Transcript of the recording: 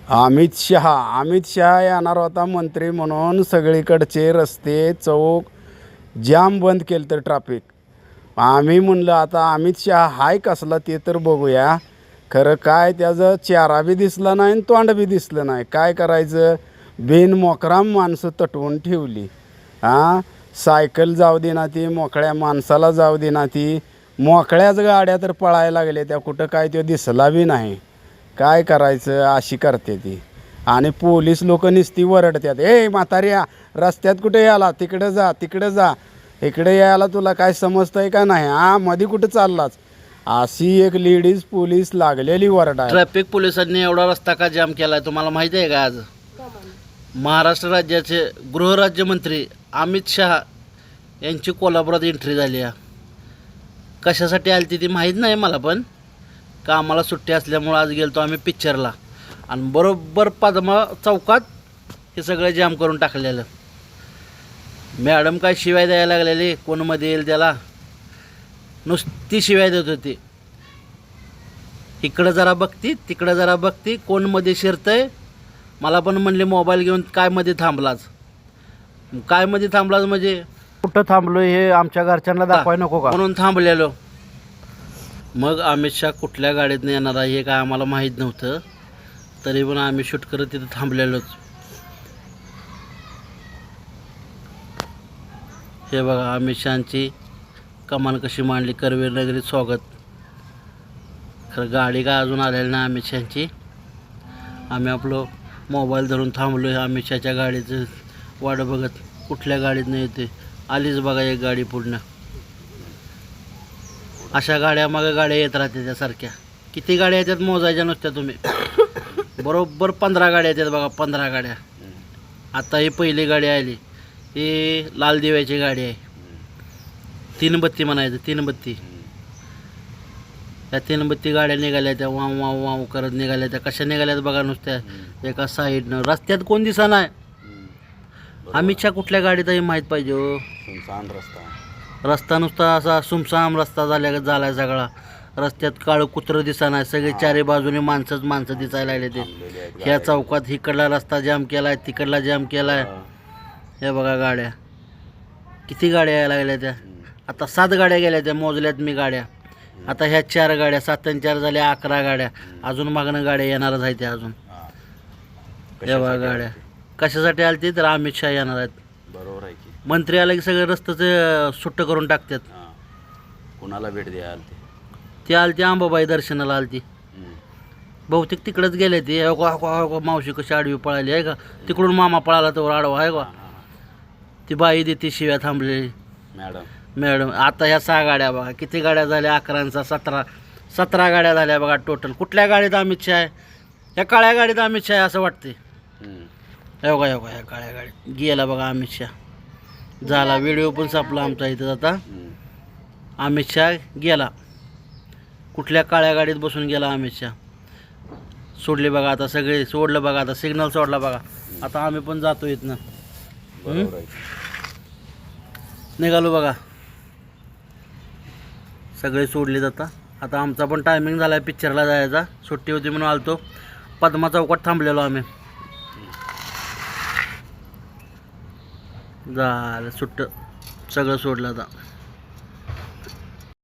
अमित शहा येणार होता मंत्री म्हणून सगळीकडचे रस्ते चौक जाम बंद केलं तर ट्रॅफिक. आम्ही म्हणलं आता अमित शहा हाय कसला ते तर बघूया. खरं काय त्याचं चेहरा बी दिसला नाही आणि तोंड बी दिसलं नाही. काय करायचं, बिनमोकराम माणसं तटवून ठेवली. सायकल जाऊ दे ना ती, मोकळ्या माणसाला जाऊ दे ना ती, मोकळ्याच गाड्या तर पळायला लागल्या त्या, कुठं काय तो दिसला बी नाही. काय करायचं, अशी करते ती. आणि पोलीस लोक नुसती वरडतात, ए म्हाताऱ्या रस्त्यात कुठे याला, तिकडं जा तिकडं जा, इकडे यायला तुला काय समजतंय का नाही, मध्ये कुठं चाललाच. अशी एक लेडीज पोलीस लागलेली वरडा. ट्रॅफिक पोलिसांनी एवढा रस्ता का जाम केलाय तुम्हाला माहिती आहे का? आज महाराष्ट्र राज्याचे गृहराज्यमंत्री अमित शहा यांची कोल्हापुरात एंट्री झाली आहे. कशासाठी आली ती माहीत नाही मला, पण कामाला सुट्टी असल्यामुळं आज गेलतो आम्ही पिक्चरला आणि बरोबर पद्मा चौकात हे सगळं जाम करून टाकलेलं. मॅडम काय शिवाय द्यायला लागलेली, कोण मध्ये येईल त्याला, नुसती शिवाय देत होती. इकडं जरा बघती तिकडं जरा बघती, कोण मध्ये शिरतंय. मला पण म्हणले मोबाईल घेऊन काय मध्ये थांबलाच, काय मध्ये थांबलाच म्हणजे कुठं थांबलो हे आमच्या घरच्यांना दाखवाय नको का म्हणून थांबलेलो. मग अमित शहा कुठल्या गाडीतनं येणार आहे हे काय आम्हाला माहीत नव्हतं, तरी पण आम्ही शूट करत तिथं थांबलेलोच. हे बघा अमित शहांची कमान कशी मांडली, करवीर नगरीत स्वागत. खरं गाडी काय अजून आलेली नाही अमित शहांची. आम्ही आपलं मोबाईल धरून थांबलो आहे अमित शहाच्या गाडीचं वाट बघत, कुठल्या गाडीतनं येते. आलीच बघा एक गाडी पूर्ण. अशा गाड्या मागं गाड्या येत राहते त्यासारख्या. किती गाड्या येतात मोजायच्या नुसत्या तुम्ही. बरोबर 15 गाड्या येतात बघा, 15 गाड्या. आता ही पहिली गाडी आली, ही लाल दिव्याची गाडी आहे. 3 बत्ती म्हणायचं, 3 बत्ती. त्या 3 बत्ती गाड्या निघाल्या, त्या वाव वाव वाव करत निघाल्या. त्या कशा निघाल्यात बघा नुसत्या एका साईडनं. रस्त्यात कोण दिसा नाही. अमित शहा कुठल्या गाडीत आहे माहीत पाहिजे हो. रस्ता नुसता असा सुमसाम रस्ता झालाय सगळा. रस्त्यात काळं कुत्रं दिसा नाही, सगळे चारी बाजूने माणसं दिसायला लागले. ते ह्या चौकात इकडला रस्ता जाम केलाय, तिकडला जाम केलाय. हे बघा गाड्या, किती गाड्या यायला लागल्या त्या. आता 7 गाड्या गेल्या त्या, मोजल्यात मी गाड्या. आता ह्या 4 गाड्या, 7 आणि 4 झाल्या 11 गाड्या. अजून मागणं गाड्या येणारच आहेत त्या अजून. हे बघा गाड्या कशासाठी आली तर अमित शहा येणार आहेत. बरोबर आहे की. मंत्री आले की सगळे रस्त्याचं सुट्ट करून टाकतात. कुणाला भेट द्या ती आलती अंबाबाई दर्शनाला आलती. बहुतेक तिकडंच गेले ते. मावशी कशी आडवी पळाली आहे का, तिकडून मामा पळाला तर आडवा आहे का. ती बाई देते शिव्या थांबलेली मॅडम. आता ह्या 6 गाड्या बघा, किती गाड्या झाल्या, 11 17 गाड्या झाल्या बघा टोटल. कुठल्या गाडीत अमित शहा आहे, या काळ्या गाडीत अमित शहा आहे असं वाटते. हे बघा ह्या काळ्या गाडीत गेला बघा अमित शहा. झाला व्हिडिओ पण संपला आमचा इथं. आता अमित शहा गेला, कुठल्या काळ्या गाडीत बसून गेला अमित शहा. सोडले बघा आता सगळे, सोडलं बघा आता, सिग्नल सोडला बघा. आता आम्ही पण जातो इथनं, निघालो बघा. सगळे सोडले जाता. आता आमचा पण टायमिंग झाला आहे पिक्चरला जायचा. सुट्टी होती म्हणून आलतो. पद्मा चौकात थांबलेलो आम्ही. झालं सुट्ट, सगळं सोडलं आता.